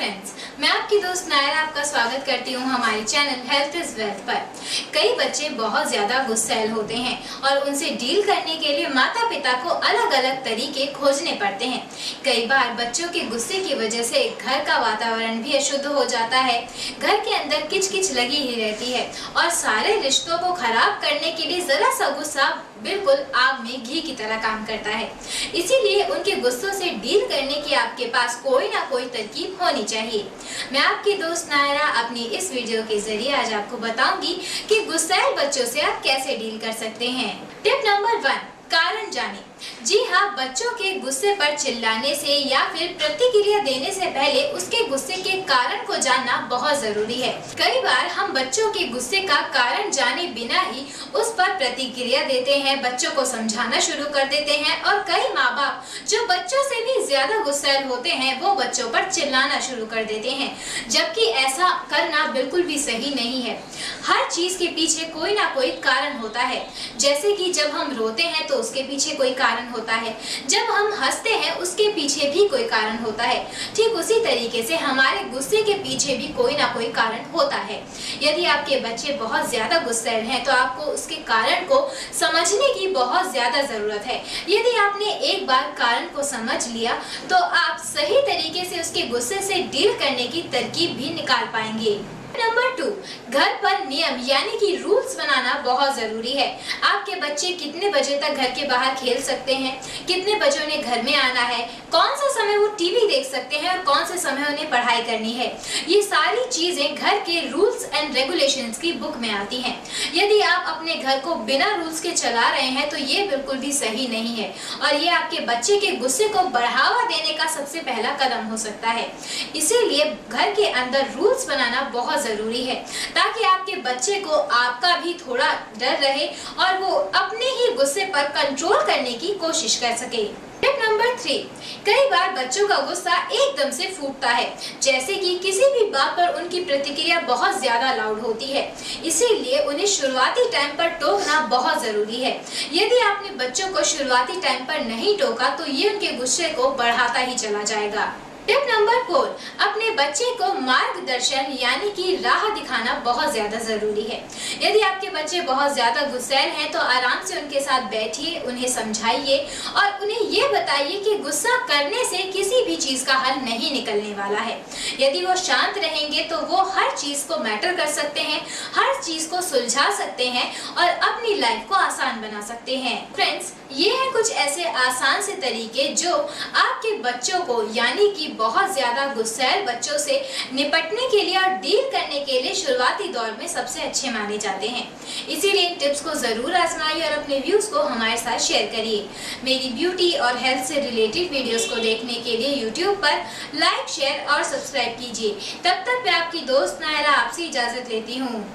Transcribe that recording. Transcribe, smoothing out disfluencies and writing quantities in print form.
Friends, मैं आपकी दोस्त नायरा आपका स्वागत करती हूँ हमारे चैनल हेल्थ इज वेल्थ पर। कई बच्चे बहुत ज्यादा गुस्सैल होते हैं और उनसे डील करने के लिए माता पिता को अलग अलग तरीके खोजने पड़ते हैं। कई बार बच्चों के गुस्से की वजह से घर का वातावरण भी अशुद्ध हो जाता है, घर के अंदर किचकिच लगी ही रहती है और सारे रिश्तों को खराब करने के लिए जरा सा गुस्सा बिल्कुल आग में घी की तरह काम करता है। इसीलिए उनके गुस्सों से डील करने की आपके पास कोई ना कोई तरकीब होनी चाहिए। मैं आपकी दोस्त नायरा अपनी इस वीडियो के जरिए आज आपको बताऊंगी कि गुस्सैल बच्चों से आप कैसे डील कर सकते हैं। टिप नंबर 1, कारण जाने। जी हाँ, बच्चों के गुस्से पर चिल्लाने से या फिर प्रतिक्रिया देने से पहले उसके गुस्से के कारण को जानना बहुत जरूरी है। कई बार हम बच्चों के गुस्से का कारण जाने बिना ही उस पर प्रतिक्रिया देते हैं, बच्चों को समझाना शुरू कर देते हैं और कई माँ बाप जो बच्चों से भी ज्यादा गुस्सैल होते हैं वो बच्चों पर चिल्लाना शुरू कर देते हैं, जबकि ऐसा करना बिल्कुल भी सही नहीं है। हर चीज के पीछे कोई ना कोई कारण होता है। जैसे कि जब हम रोते हैं तो उसके पीछे कोई कारण होता है, जब हम हंसते हैं उसके पीछे भी कोई कारण होता है। ठीक उसी तरीके से हमारे गुस्से के पीछे भी कोई ना कोई कारण होता है। यदि आपके बच्चे बहुत ज्यादा गुस्सैल हैं तो आपको उसके कारण को समझने की बहुत ज्यादा जरूरत है। यदि आपने एक बार कारण को समझ लिया तो आप सही तरीके से उसके गुस्से से डील करने की तरकीब भी निकाल पाएंगे। नंबर 2, घर पर नियम यानी कि रूल्स बनाना बहुत जरूरी है। आपके बच्चे कितने बजे तक घर के बाहर खेल सकते हैं, कितने बजे उन्हें घर में आना है, कौन सा समय वो टीवी देख सकते हैं और कौन से समय उन्हें पढ़ाई करनी है, ये सारी चीजें घर के रूल्स एंड रेगुलेशंस की बुक में आती हैं। यदि आप अपने घर को बिना रूल्स के चला रहे हैं तो ये बिल्कुल भी सही नहीं है और ये आपके बच्चे के गुस्से को बढ़ावा देने का सबसे पहला कदम हो सकता है। इसीलिए घर के अंदर रूल्स बनाना बहुत जरूरी है ताकि आपके बच्चे को आपका भी थोड़ा डर रहे और वो अपने ही गुस्से पर कंट्रोल करने की कोशिश कर सके। टिप नंबर 3, कई बार बच्चों का गुस्सा एकदम से फूटता है, जैसे कि किसी भी बात पर उनकी प्रतिक्रिया बहुत ज्यादा लाउड होती है। इसीलिए उन्हें शुरुआती टाइम पर टोकना बहुत जरूरी है। यदि आपने बच्चों को शुरुआती टाइम पर नहीं टोका तो ये उनके गुस्से को बढ़ाता ही चला जाएगा। टिप नंबर 4, अपने बच्चे को मार्गदर्शन यानी कि राह दिखाना बहुत ज्यादा जरूरी है। यदि आपके बच्चे बहुत ज्यादा गुस्सैल हैं तो आराम से उनके साथ बैठिए, उन्हें समझाइए और उन्हें ये बताइए कि गुस्सा करने से किसी भी चीज का हल नहीं निकलने वाला है। यदि वो शांत रहेंगे तो वो हर चीज को मैटर कर सकते हैं, हर चीज को सुलझा सकते हैं और अपनी लाइफ को आसान बना सकते हैं। फ्रेंड्स, ये हैं कुछ ऐसे आसान से तरीके जो आपके बच्चों को यानी कि बहुत ज्यादा गुस्सैल बच्चों से निपटने के लिए और डील करने के लिए शुरुआती दौर में सबसे अच्छे माने जाते हैं। इसीलिए इन टिप्स को जरूर आजमाइए और अपने व्यूज को हमारे साथ शेयर करिए। मेरी ब्यूटी और हेल्थ से रिलेटेड वीडियोस को देखने के लिए यूट्यूब पर लाइक, शेयर और सब्सक्राइब कीजिए। तब तक मैं आपकी दोस्त नायरा आपसे इजाजत लेती हूँ।